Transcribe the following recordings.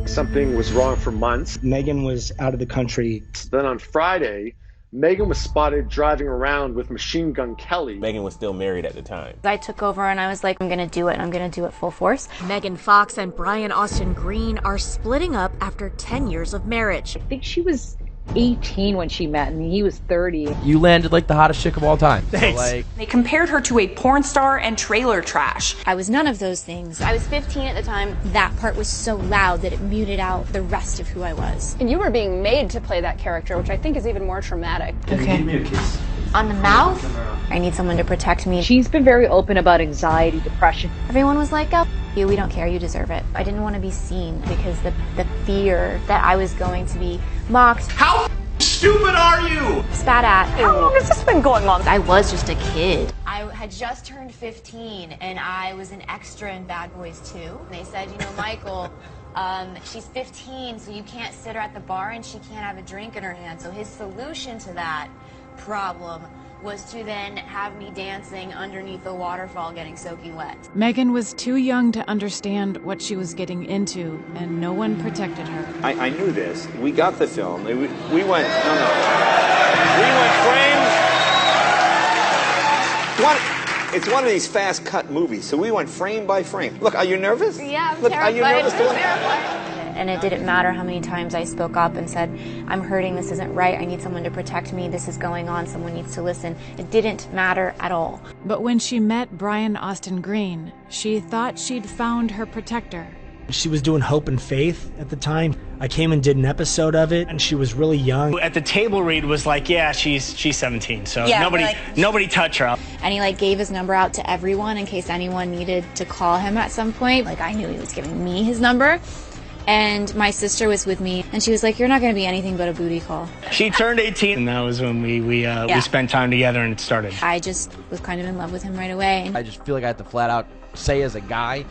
something was wrong for months. Megan was out of the country. Then on Friday, Megan was spotted driving around with Machine Gun Kelly. Megan was still married at the time. I took over and I was like, I'm gonna do it, and I'm gonna do it full force. Megan Fox and Brian Austin Green are splitting up after 10 years of marriage. I think she was 18 when she met, and he was 30. You landed like the hottest chick of all time. Thanks. So, They compared her to a porn star and trailer trash. I was none of those things. I was 15 at the time. That part was so loud that it muted out the rest of who I was. And you were being made to play that character, which I think is even more traumatic. Okay. Give me a kiss. On the mouth, I need someone to protect me. She's been very open about anxiety, depression. Everyone was like, oh, you, we don't care, you deserve it. I didn't want to be seen because the fear that I was going to be mocked. How stupid are you? Spat at. How long has this been going on? I was just a kid. I had just turned 15 and I was an extra in Bad Boys 2. And they said, you know, Michael, she's 15, so you can't sit her at the bar and she can't have a drink in her hand. So his solution to that problem was to then have me dancing underneath a waterfall getting soaking wet. Megan was too young to understand what she was getting into, and no one protected her. I knew this. We got the film. We went, We went frame. It's one of these fast cut movies, so we went frame by frame. Look, are you nervous? Yeah, I'm Look, terrified. Are you nervous? I'm terrified. And it didn't matter how many times I spoke up and said, I'm hurting, this isn't right, I need someone to protect me, this is going on, someone needs to listen. It didn't matter at all. But when she met Brian Austin Green, she thought she'd found her protector. She was doing Hope and Faith at the time. I came and did an episode of it, and she was really young. At the table read was like, yeah, she's 17, so Yeah, nobody touch her. And he gave his number out to everyone in case anyone needed to call him at some point. I knew he was giving me his number. And my sister was with me, and she was like, you're not going to be anything but a booty call. She turned 18, and that was when we spent time together and it started. I just was kind of in love with him right away. I just feel like I have to flat out say as a guy,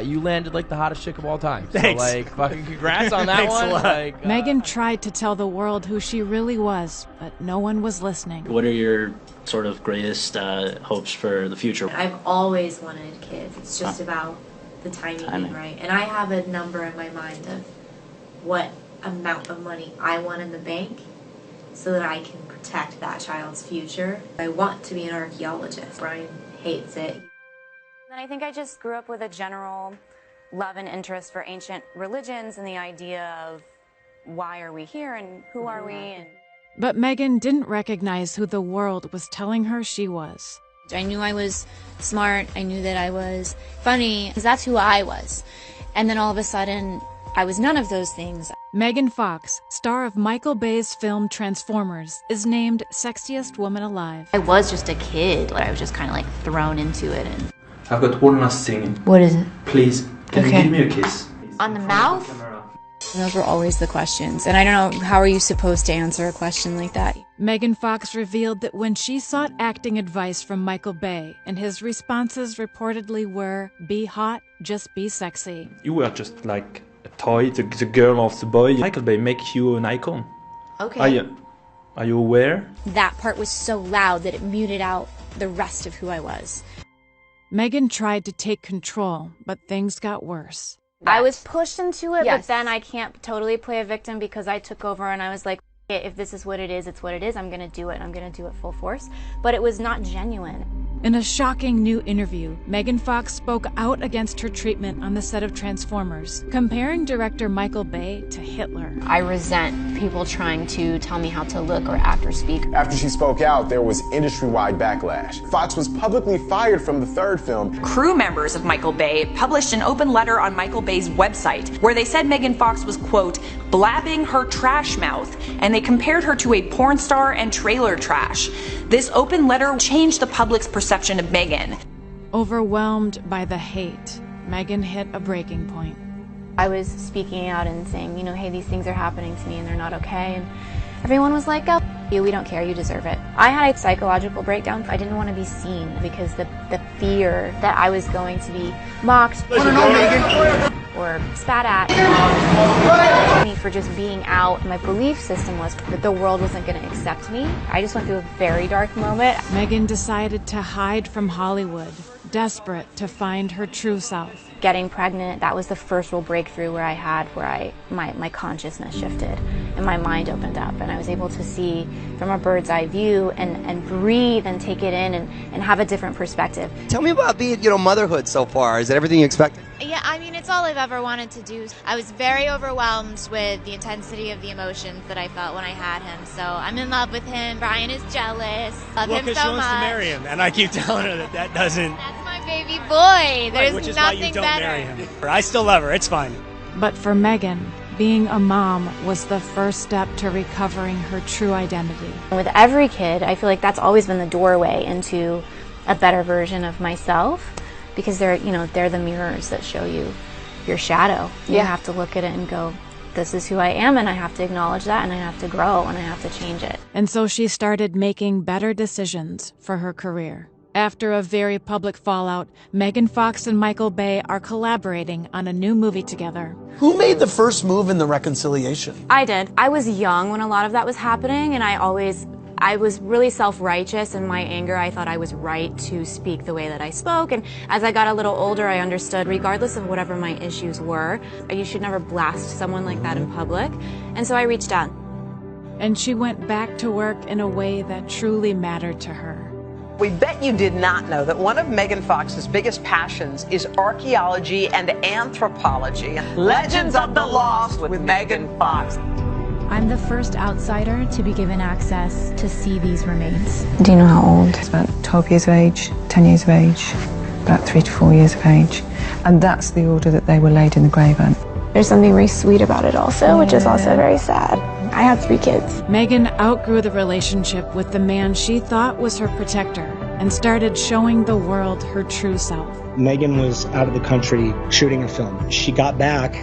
you landed like the hottest chick of all time. Thanks. So fucking congrats on that Thanks one. a lot. Megan tried to tell the world who she really was, but no one was listening. What are your sort of greatest hopes for the future? I've always wanted kids. It's just about the timing being right. And I have a number in my mind of what amount of money I want in the bank so that I can protect that child's future. I want to be an archaeologist. Brian hates it. And I think I just grew up with a general love and interest for ancient religions and the idea of why are we here and who are we? And But Megan didn't recognize who the world was telling her she was. I knew I was smart. I knew that I was funny, because that's who I was. And then all of a sudden, I was none of those things. Megan Fox, star of Michael Bay's film Transformers, is named Sexiest Woman Alive. I was just a kid. I was just kind of thrown into it. And I've got one last thing. what is it? Please, can you give me a kiss? On the mouth? And those were always the questions. And I don't know, how are you supposed to answer a question like that? Megan Fox revealed that when she sought acting advice from Michael Bay, and his responses reportedly were, be hot, just be sexy. You were just like a toy, the girl of the boy. Michael Bay make you an icon. Okay. Are you aware? That part was so loud that it muted out the rest of who I was. Megan tried to take control, but things got worse. I was pushed into it, Yes. but then I can't totally play a victim because I took over and I was like, if this is what it is, it's what it is. I'm going to do it, and I'm going to do it full force. But it was not genuine. In a shocking new interview, Megan Fox spoke out against her treatment on the set of Transformers, comparing director Michael Bay to Hitler. I resent people trying to tell me how to look or act or speak. After she spoke out, there was industry-wide backlash. Fox was publicly fired from the third film. Crew members of Michael Bay published an open letter on Michael Bay's website where they said Megan Fox was, quote, blabbing her trash mouth, and they compared her to a porn star and trailer trash. This open letter changed the public's perception of Megan. Overwhelmed by the hate, Megan hit a breaking point. I was speaking out and saying, hey, these things are happening to me and they're not okay. And everyone was like, oh, you, we don't care, you deserve it. I had a psychological breakdown. I didn't want to be seen because the fear that I was going to be mocked or spat at me for just being out. My belief system was that the world wasn't going to accept me. I just went through a very dark moment. Megan decided to hide from Hollywood, desperate to find her true self. getting pregnant, that was the first real breakthrough where my consciousness shifted and my mind opened up, and I was able to see from a bird's eye view and breathe and take it in and have a different perspective. Tell me about being, motherhood so far. Is it everything you expected? Yeah, I mean, it's all I've ever wanted to do. I was very overwhelmed with the intensity of the emotions that I felt when I had him. So I'm in love with him. Brian is jealous. Love him so much. Well, because she wants to marry him, and I keep telling her that doesn't. That's my baby boy. There's which is nothing why you don't better. marry him. I still love her. It's fine. But for Megan, being a mom was the first step to recovering her true identity. With every kid, I feel like that's always been the doorway into a better version of myself, because they're the mirrors that show you your shadow. You have to look at it and go, this is who I am, and I have to acknowledge that, and I have to grow, and I have to change it. And so she started making better decisions for her career. After a very public fallout, Megan Fox and Michael Bay are collaborating on a new movie together. Who made the first move in the reconciliation? I did. I was young when a lot of that was happening, and I was really self-righteous. In my anger, I thought I was right to speak the way that I spoke. And as I got a little older, I understood, regardless of whatever my issues were, you should never blast someone like that in public. And so I reached out. And she went back to work in a way that truly mattered to her. We bet you did not know that one of Megan Fox's biggest passions is archaeology and anthropology. Legends of the Lost with Megan Fox. I'm the first outsider to be given access to see these remains. Do you know how old? It's about 12 years of age, 10 years of age, about 3 to 4 years of age. And that's the order that they were laid in the grave in. There's something very sweet about it also, which is also very sad. I have 3 kids. Megan outgrew the relationship with the man she thought was her protector and started showing the world her true self. Megan was out of the country shooting a film. She got back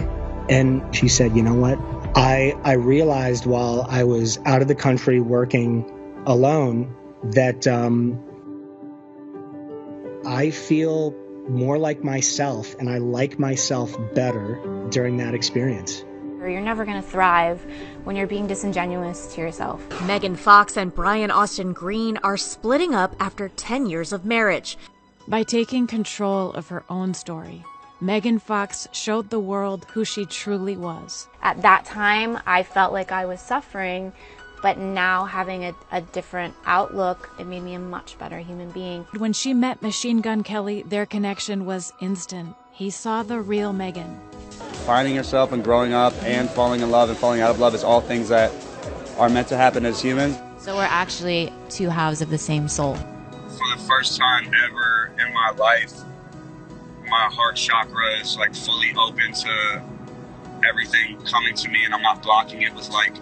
and she said, you know what? I realized while I was out of the country working alone that I feel more like myself and I like myself better during that experience. You're never going to thrive when you're being disingenuous to yourself. Megan Fox and Brian Austin Green are splitting up after 10 years of marriage. By taking control of her own story, Megan Fox showed the world who she truly was. At that time, I felt like I was suffering, but now having a different outlook, it made me a much better human being. When she met Machine Gun Kelly, their connection was instant. He saw the real Megan. Finding yourself and growing up and falling in love and falling out of love is all things that are meant to happen as humans. So we're actually two halves of the same soul. For the first time ever in my life, my heart chakra is like fully open to everything coming to me, and I'm not blocking it with like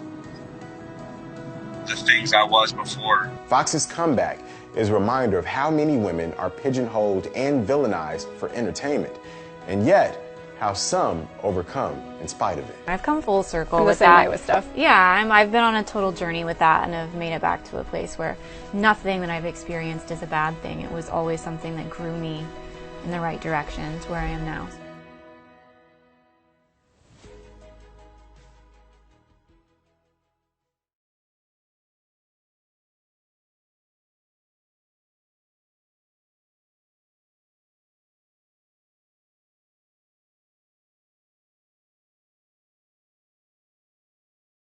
the things I was before. Fox's comeback is a reminder of how many women are pigeonholed and villainized for entertainment, and yet how some overcome in spite of it. I've come full circle I'm with the same that. way with stuff. Yeah, I've been on a total journey with that, and I've made it back to a place where nothing that I've experienced is a bad thing. It was always something that grew me in the right direction to where I am now.